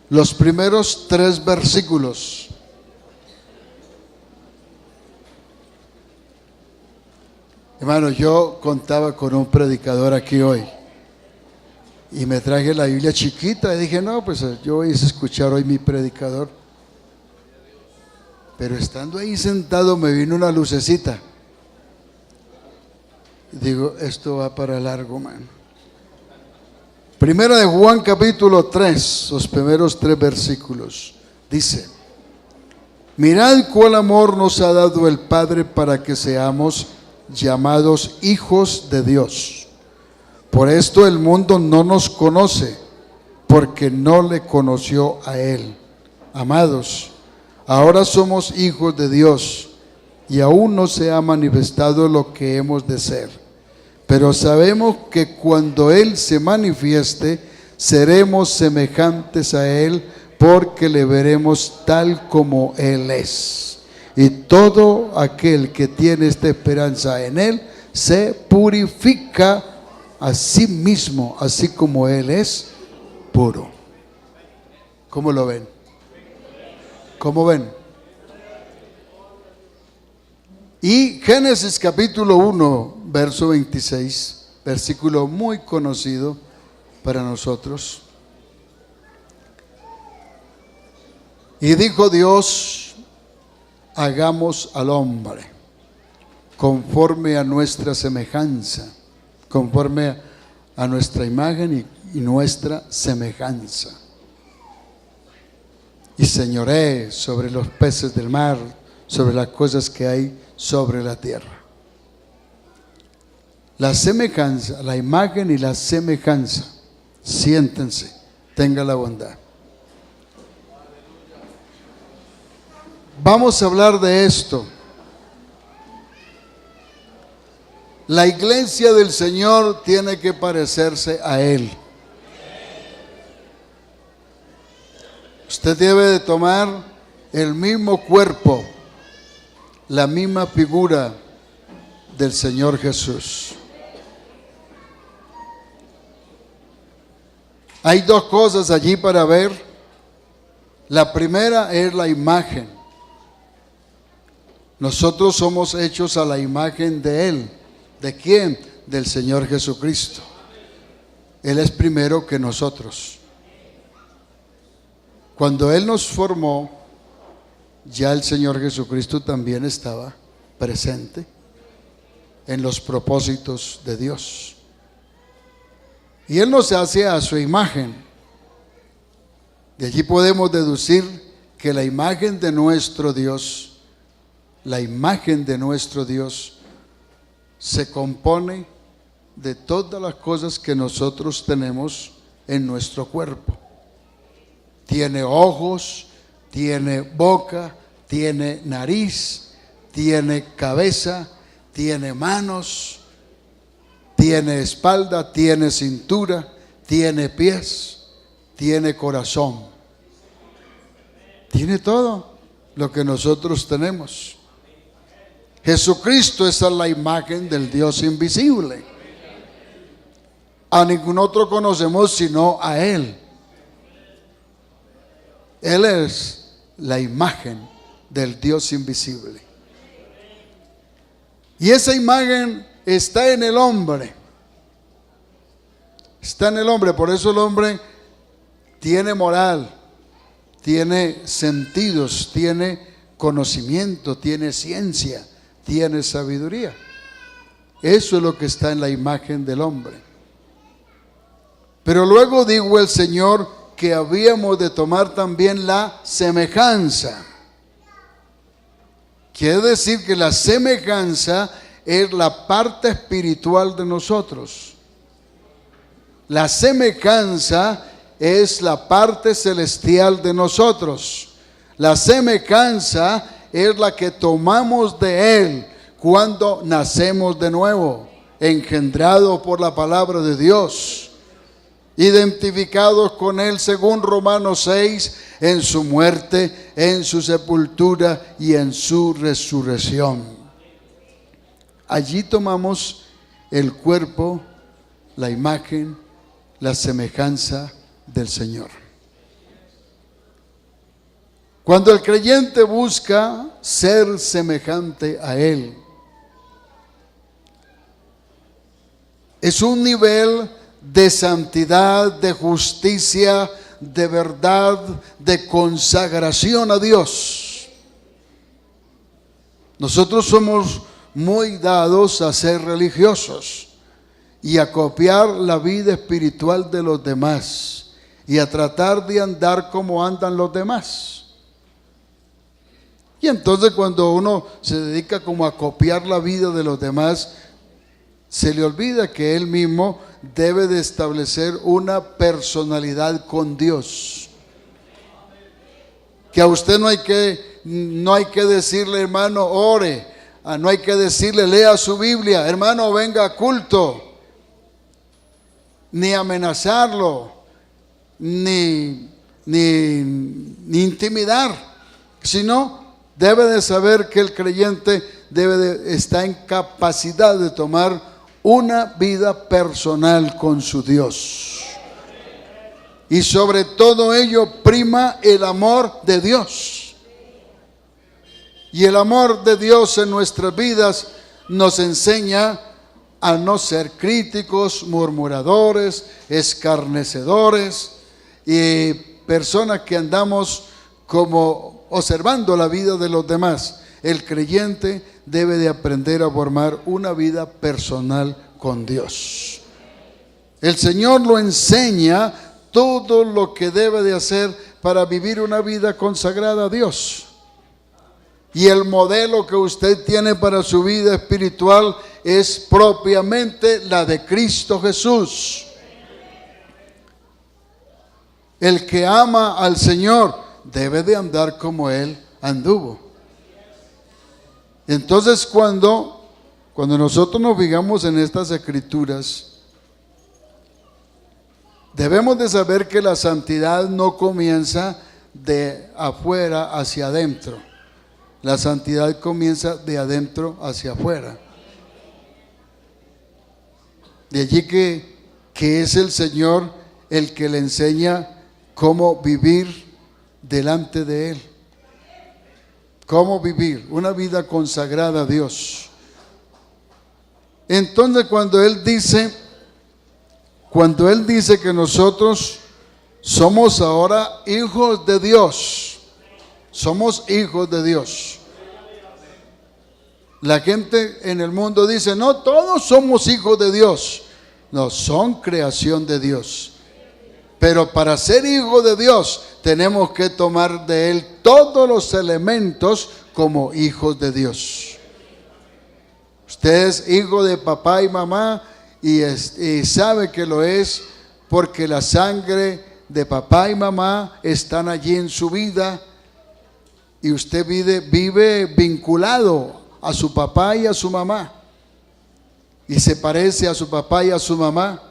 los primeros 3 versículos. Hermano, yo contaba con un predicador aquí hoy y me traje la Biblia chiquita y dije, no, pues yo voy a escuchar hoy mi predicador. Pero estando ahí sentado me vino una lucecita. Digo, esto va para largo, man. Primera de Juan capítulo 3, los primeros 3 versículos. Dice: mirad cuál amor nos ha dado el Padre para que seamos llamados hijos de Dios. Por esto el mundo no nos conoce, porque no le conoció a Él. Amados, ahora somos hijos de Dios, y aún no se ha manifestado lo que hemos de ser. Pero sabemos que cuando Él se manifieste, seremos semejantes a Él, porque le veremos tal como Él es. Y todo aquel que tiene esta esperanza en Él, se purifica a sí mismo, así como Él es puro. ¿Cómo lo ven? ¿Cómo ven? Y Génesis capítulo 1, verso 26, versículo muy conocido para nosotros. Y dijo Dios: hagamos al hombre conforme a nuestra semejanza, conforme a nuestra imagen y nuestra semejanza. Y señoree sobre los peces del mar, sobre las cosas que hay sobre la tierra. La semejanza, la imagen y la semejanza. Siéntense, tenga la bondad. Vamos a hablar de esto. La iglesia del Señor tiene que parecerse a Él. Usted debe de tomar el mismo cuerpo, la misma figura del Señor Jesús. Hay 2 cosas allí para ver. La primera es la imagen. Nosotros somos hechos a la imagen de Él. ¿De quién? Del Señor Jesucristo. Él es primero que nosotros. Cuando Él nos formó, ya el Señor Jesucristo también estaba presente en los propósitos de Dios. Y Él nos hace a su imagen. De allí podemos deducir que la imagen de nuestro Dios, se compone de todas las cosas que nosotros tenemos en nuestro cuerpo. Tiene ojos, tiene boca, tiene nariz, tiene cabeza, tiene manos, tiene espalda, tiene cintura, tiene pies, tiene corazón. Tiene todo lo que nosotros tenemos. Jesucristo es la imagen del Dios invisible. A ningún otro conocemos sino a Él. Él es la imagen del Dios invisible. Y esa imagen está en el hombre. Está en el hombre. Por eso el hombre tiene moral, tiene sentidos, tiene conocimiento, tiene ciencia, tiene sabiduría. Eso es lo que está en la imagen del hombre. Pero luego dijo el Señor que habíamos de tomar también la semejanza. Quiere decir que la semejanza es la parte espiritual de nosotros. La semejanza es la parte celestial de nosotros. La semejanza es la que tomamos de Él cuando nacemos de nuevo, engendrados por la palabra de Dios, identificados con Él según Romanos 6, en su muerte, en su sepultura y en su resurrección. Allí tomamos el cuerpo, la imagen, la semejanza del Señor. Cuando el creyente busca ser semejante a Él, es un nivel de santidad, de justicia, de verdad, de consagración a Dios. Nosotros somos muy dados a ser religiosos y a copiar la vida espiritual de los demás y a tratar de andar como andan los demás. Y entonces cuando uno se dedica como a copiar la vida de los demás, se le olvida que él mismo debe de establecer una personalidad con Dios. Que a usted no hay que decirle, hermano, ore. No hay que decirle, lea su Biblia. Hermano, venga a culto. Ni amenazarlo, ni intimidar. Sino debe de saber que el creyente está en capacidad de tomar una vida personal con su Dios. Y sobre todo ello prima el amor de Dios. Y el amor de Dios en nuestras vidas nos enseña a no ser críticos, murmuradores, escarnecedores y personas que andamos como observando la vida de los demás. El creyente debe de aprender a formar una vida personal con Dios. El Señor lo enseña todo lo que debe de hacer para vivir una vida consagrada a Dios. Y el modelo que usted tiene para su vida espiritual es propiamente la de Cristo Jesús. El que ama al Señor debe de andar como Él anduvo. Entonces cuando nosotros nos fijamos en estas escrituras, debemos de saber que la santidad no comienza de afuera hacia adentro. La santidad comienza de adentro hacia afuera. De allí que es el Señor el que le enseña cómo vivir delante de Él. Cómo vivir una vida consagrada a Dios. Entonces cuando Él dice que nosotros somos ahora hijos de Dios, somos hijos de Dios. La gente en el mundo dice, no, todos somos hijos de Dios. No, son creación de Dios. Pero para ser hijo de Dios tenemos que tomar de Él todos los elementos como hijos de Dios. Usted es hijo de papá y mamá y sabe que lo es porque la sangre de papá y mamá están allí en su vida y usted vive vinculado a su papá y a su mamá y se parece a su papá y a su mamá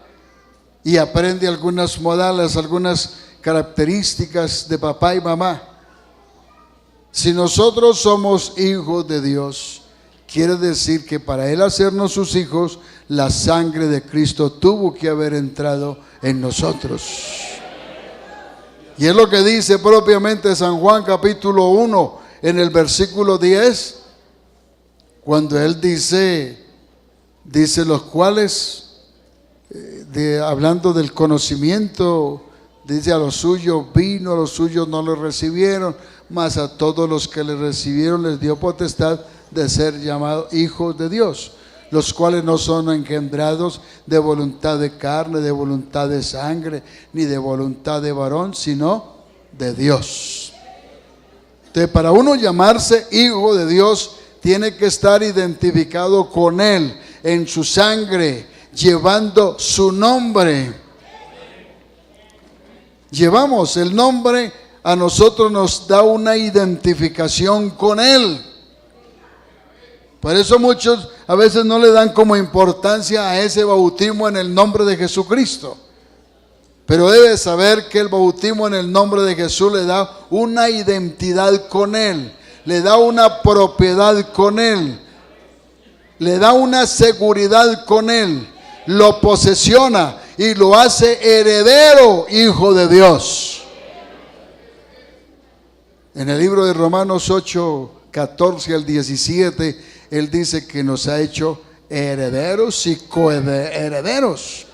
y aprende algunas modales, algunas características de papá y mamá. Si nosotros somos hijos de Dios, quiere decir que para Él hacernos sus hijos, la sangre de Cristo tuvo que haber entrado en nosotros. Y es lo que dice propiamente San Juan capítulo 1 en el versículo 10, cuando Él dice los cuales, hablando del conocimiento, dice a los suyos vino, a los suyos no le recibieron, mas a todos los que le recibieron les dio potestad de ser llamados hijos de Dios, los cuales no son engendrados de voluntad de carne, de voluntad de sangre, ni de voluntad de varón, sino de Dios. Entonces, para uno llamarse hijo de Dios, tiene que estar identificado con Él, en su sangre, llevando su nombre. Llevamos el nombre, a nosotros nos da una identificación con Él. Por eso muchos a veces no le dan como importancia a ese bautismo en el nombre de Jesucristo. Pero debe saber que el bautismo en el nombre de Jesús le da una identidad con Él, le da una propiedad con Él, le da una seguridad con Él, lo posesiona y lo hace heredero, hijo de Dios. En el libro de Romanos 8, 14 al 17, Él dice que nos ha hecho herederos y coherederos.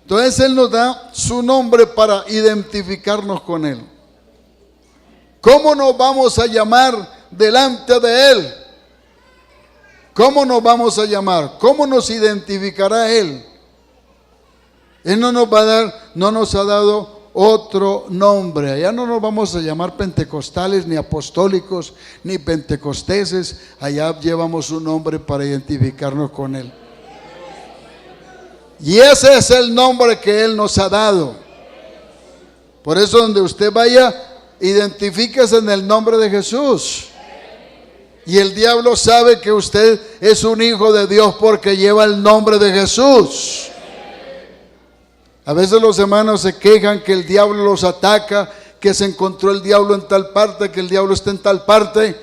Entonces Él nos da su nombre para identificarnos con Él. ¿Cómo nos vamos a llamar delante de Él? ¿Cómo nos vamos a llamar? ¿Cómo nos identificará Él? Él no nos va a dar, no nos ha dado otro nombre. Allá no nos vamos a llamar pentecostales, ni apostólicos, ni pentecosteses. Allá llevamos un nombre para identificarnos con Él. Y ese es el nombre que Él nos ha dado. Por eso donde usted vaya, identifíquese en el nombre de Jesús. Y el diablo sabe que usted es un hijo de Dios porque lleva el nombre de Jesús. A veces los hermanos se quejan que el diablo los ataca, que se encontró el diablo en tal parte, que el diablo está en tal parte.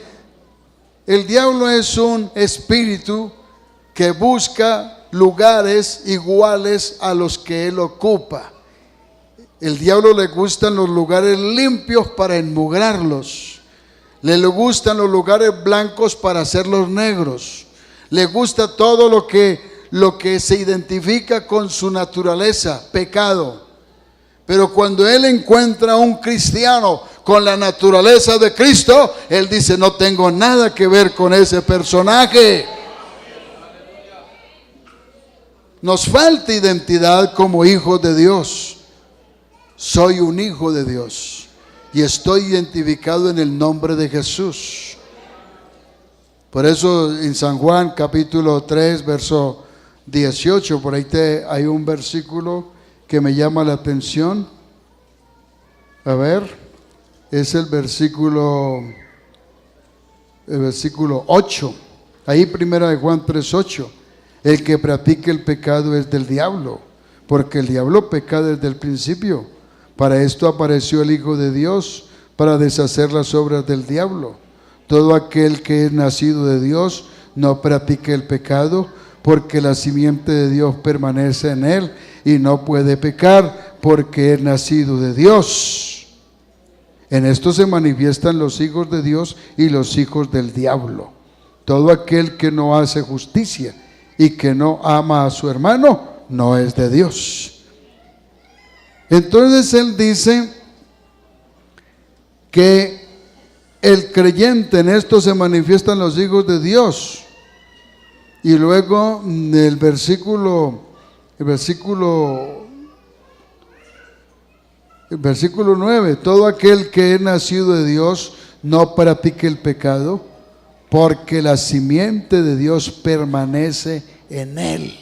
El diablo es un espíritu que busca lugares iguales a los que él ocupa. El diablo le gustan los lugares limpios para enmugrarlos. Le gustan los lugares blancos para hacerlos negros. Le gusta todo lo que se identifica con su naturaleza, pecado. Pero cuando él encuentra a un cristiano con la naturaleza de Cristo, él dice: no tengo nada que ver con ese personaje. Nos falta identidad como hijos de Dios. Soy un hijo de Dios y estoy identificado en el nombre de Jesús. Por eso en San Juan capítulo 3 verso 18, por ahí hay un versículo que me llama la atención. A ver, es el versículo 8. Ahí primera de Juan 3:8. El que practique el pecado es del diablo, porque el diablo peca desde el principio. Para esto apareció el Hijo de Dios, para deshacer las obras del diablo. Todo aquel que es nacido de Dios no practica el pecado, porque la simiente de Dios permanece en él y no puede pecar porque es nacido de Dios. En esto se manifiestan los hijos de Dios y los hijos del diablo. Todo aquel que no hace justicia y que no ama a su hermano no es de Dios. Entonces él dice que el creyente, en esto se manifiestan los hijos de Dios. Y luego el versículo 9, todo aquel que es nacido de Dios no practique el pecado, porque la simiente de Dios permanece en él.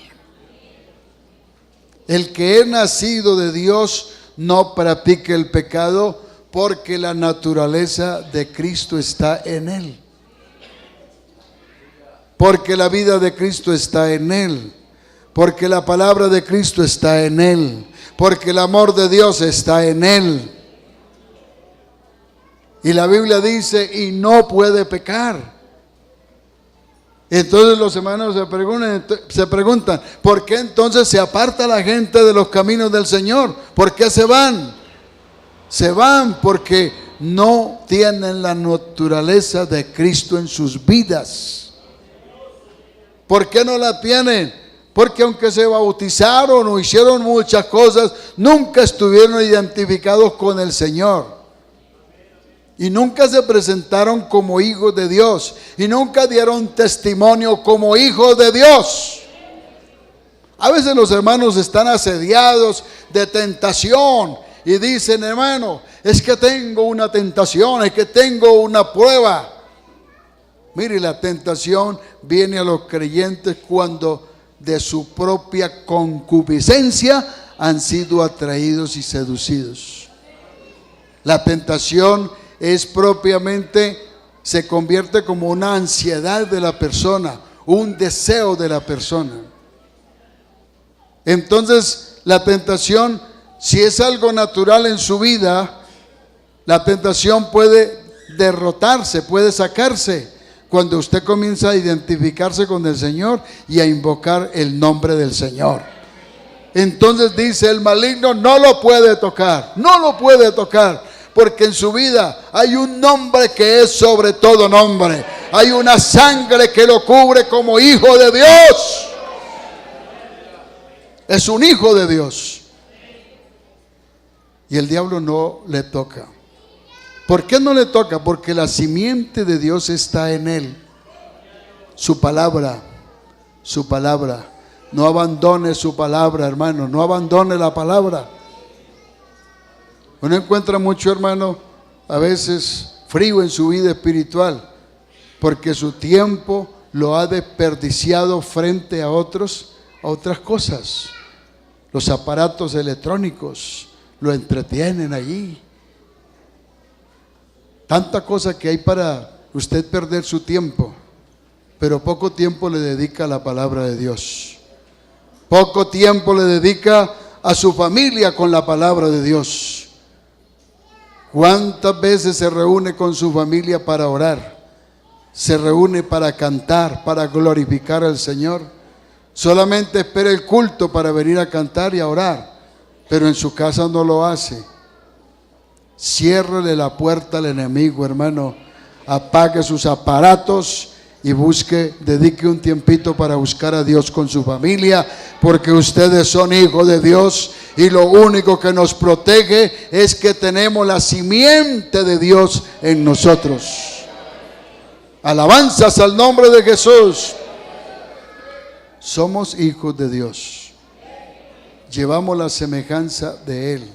El que es nacido de Dios no practique el pecado, porque la naturaleza de Cristo está en él. Porque la vida de Cristo está en él, porque la palabra de Cristo está en él, porque el amor de Dios está en él. Y la Biblia dice: y no puede pecar. Entonces los hermanos se preguntan, ¿por qué entonces se aparta la gente de los caminos del Señor? ¿Por qué se van? Se van porque no tienen la naturaleza de Cristo en sus vidas. ¿Por qué no la tienen? Porque aunque se bautizaron o hicieron muchas cosas, nunca estuvieron identificados con el Señor. Y nunca se presentaron como hijos de Dios. Y nunca dieron testimonio como hijos de Dios. A veces los hermanos están asediados de tentación. Y dicen: hermano, es que tengo una tentación, es que tengo una prueba. Mire, la tentación viene a los creyentes cuando de su propia concupiscencia han sido atraídos y seducidos. La tentación es propiamente, se convierte como una ansiedad de la persona, un deseo de la persona. Entonces, la tentación, si es algo natural en su vida, la tentación puede derrotarse, puede sacarse cuando usted comienza a identificarse con el Señor y a invocar el nombre del Señor. Entonces dice: el maligno no lo puede tocar, no lo puede tocar, porque en su vida hay un nombre que es sobre todo nombre. Hay una sangre que lo cubre como hijo de Dios. Es un hijo de Dios. Y el diablo no le toca. ¿Por qué no le toca? Porque la simiente de Dios está en él. Su palabra. Su palabra. No abandone su palabra, hermano. No abandone la palabra. Uno encuentra mucho, hermano, a veces frío en su vida espiritual, porque su tiempo lo ha desperdiciado frente a otras cosas. Los aparatos electrónicos lo entretienen allí. Tanta cosa que hay para usted perder su tiempo, pero poco tiempo le dedica a la palabra de Dios. Poco tiempo le dedica a su familia con la palabra de Dios. ¿Cuántas veces se reúne con su familia para orar? Se reúne para cantar, para glorificar al Señor. Solamente espera el culto para venir a cantar y a orar, pero en su casa no lo hace. Ciérrele la puerta al enemigo, hermano. Apague sus aparatos y dedique un tiempito para buscar a Dios con su familia, porque ustedes son hijos de Dios y lo único que nos protege es que tenemos la simiente de Dios en nosotros. Alabanzas al nombre de Jesús. Somos hijos de Dios. Llevamos la semejanza de Él.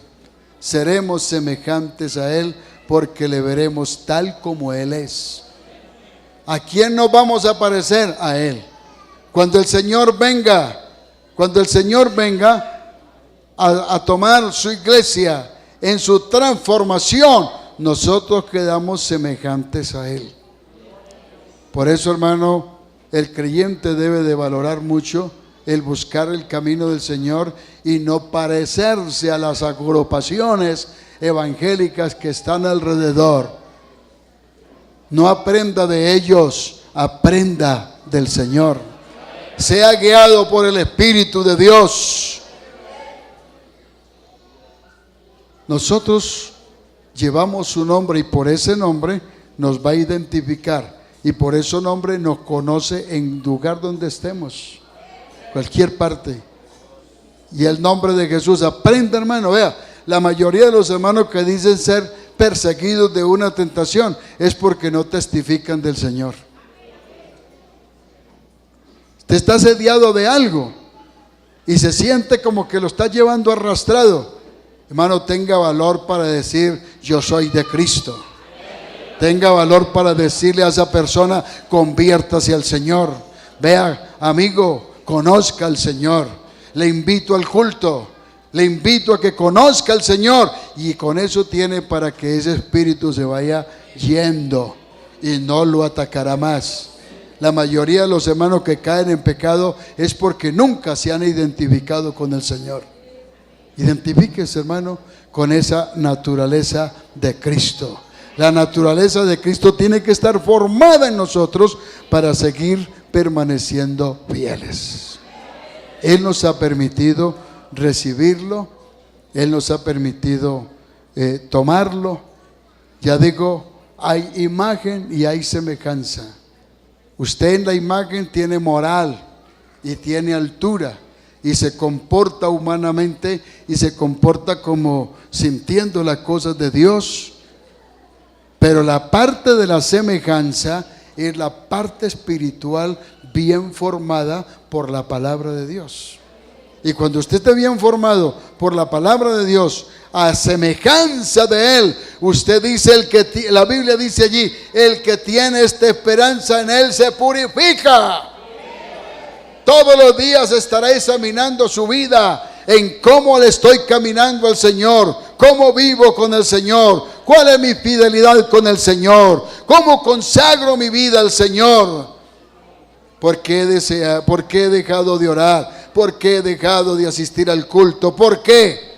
Seremos semejantes a Él porque le veremos tal como Él es. ¿A quién nos vamos a parecer? A Él. Cuando el Señor venga a tomar su iglesia en su transformación, nosotros quedamos semejantes a Él. Por eso, hermano, el creyente debe de valorar mucho el buscar el camino del Señor y no parecerse a las agrupaciones evangélicas que están alrededor. No aprenda de ellos, aprenda del Señor. Sea guiado por el Espíritu de Dios. Nosotros llevamos su nombre y por ese nombre nos va a identificar. Y por ese nombre nos conoce en lugar donde estemos, cualquier parte. Y el nombre de Jesús, aprenda, hermano. Vea, la mayoría de los hermanos que dicen ser perseguidos de una tentación es porque no testifican del Señor. Usted está asediado de algo y se siente como que lo está llevando arrastrado. Hermano, tenga valor para decir: yo soy de Cristo. Tenga valor para decirle a esa persona: conviértase al Señor. Vea, amigo, conozca al Señor. Le invito al culto. Le invito a que conozca al Señor. Y con eso tiene para que ese espíritu se vaya yendo y no lo atacará más. La mayoría de los hermanos que caen en pecado es porque nunca se han identificado con el Señor. Identifíquese, hermano, con esa naturaleza de Cristo. La naturaleza de Cristo tiene que estar formada en nosotros para seguir permaneciendo fieles. Él nos ha permitido recibirlo, Él nos ha permitido tomarlo. Ya digo, hay imagen y hay semejanza. Usted en la imagen tiene moral y tiene altura y se comporta humanamente y se comporta como sintiendo las cosas de Dios. Pero la parte de la semejanza es la parte espiritual bien formada por la palabra de Dios. Y cuando usted esté bien formado por la palabra de Dios, a semejanza de Él, usted dice, la Biblia dice allí: el que tiene esta esperanza en Él se purifica. Todos los días estará examinando su vida en cómo le estoy caminando al Señor, cómo vivo con el Señor, cuál es mi fidelidad con el Señor, cómo consagro mi vida al Señor. ¿Por qué he dejado de orar? ¿Por qué he dejado de asistir al culto? ¿Por qué?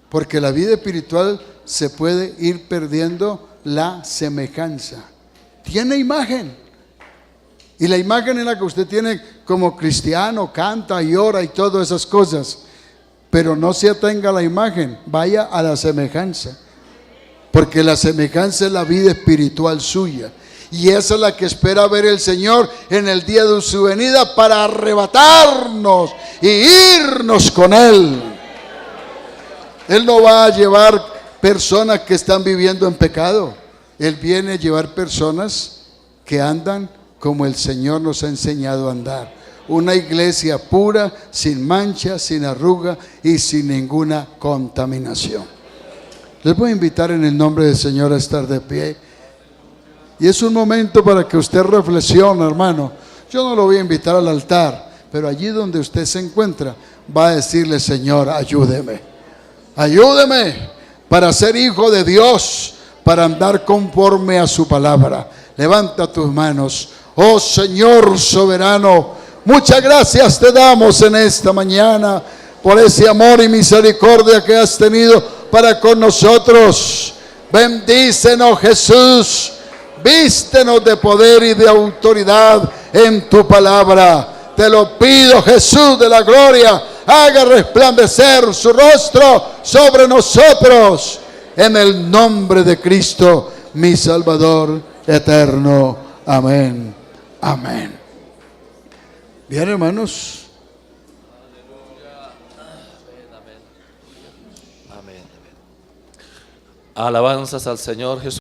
Porque la vida espiritual se puede ir perdiendo la semejanza. Tiene imagen. Y la imagen en la que usted tiene como cristiano, canta y ora y todas esas cosas. pero no se atenga a la imagen, vaya a la semejanza, porque la semejanza es la vida espiritual suya, y esa es la que espera ver el Señor en el día de su venida para arrebatarnos y irnos con Él. Él no va a llevar personas que están viviendo en pecado. Él viene a llevar personas que andan como el Señor nos ha enseñado a andar. Una iglesia pura, sin mancha, sin arruga y sin ninguna contaminación. Les voy a invitar en el nombre del Señor a estar de pie. Y es un momento para que usted reflexione, hermano. Yo no lo voy a invitar al altar, pero allí donde usted se encuentra, va a decirle: Señor, ayúdeme. Ayúdeme para ser hijo de Dios, para andar conforme a su palabra. Levanta tus manos. Oh Señor soberano, muchas gracias te damos en esta mañana por ese amor y misericordia que has tenido para con nosotros. Bendícenos, Jesús. Vístenos de poder y de autoridad en tu palabra. Te lo pido, Jesús de la gloria. Haga resplandecer su rostro sobre nosotros, en el nombre de Cristo, mi Salvador eterno. Amén. Amén. Bien, hermanos. Amén. Alabanzas al Señor Jesús.